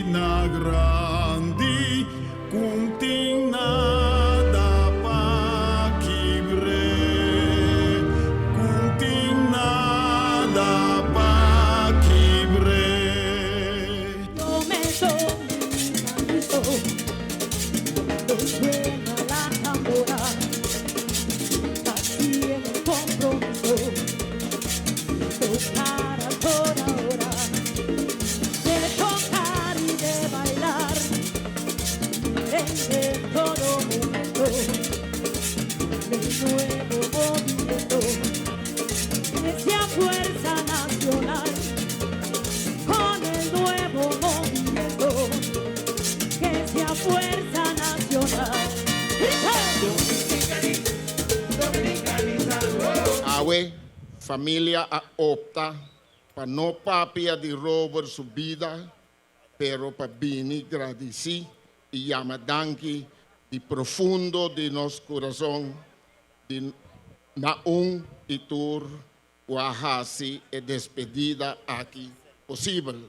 na grandi kunting nada pakibre kunting nada pakibre Yo me domicanizo, suena la tambora, así en el compromiso, tocar a toda hora, de tocar y de bailar, en todo momento, el nuevo movimiento, esa fuerza nacional, con el nuevo movimiento, que sea fuerza nacional. Awe, familia opta para no papia de Robert su vida, pero para bini gradeci y llamadanki de profundo de nos corazón de naun y tur wahasi e despedida aquí posible.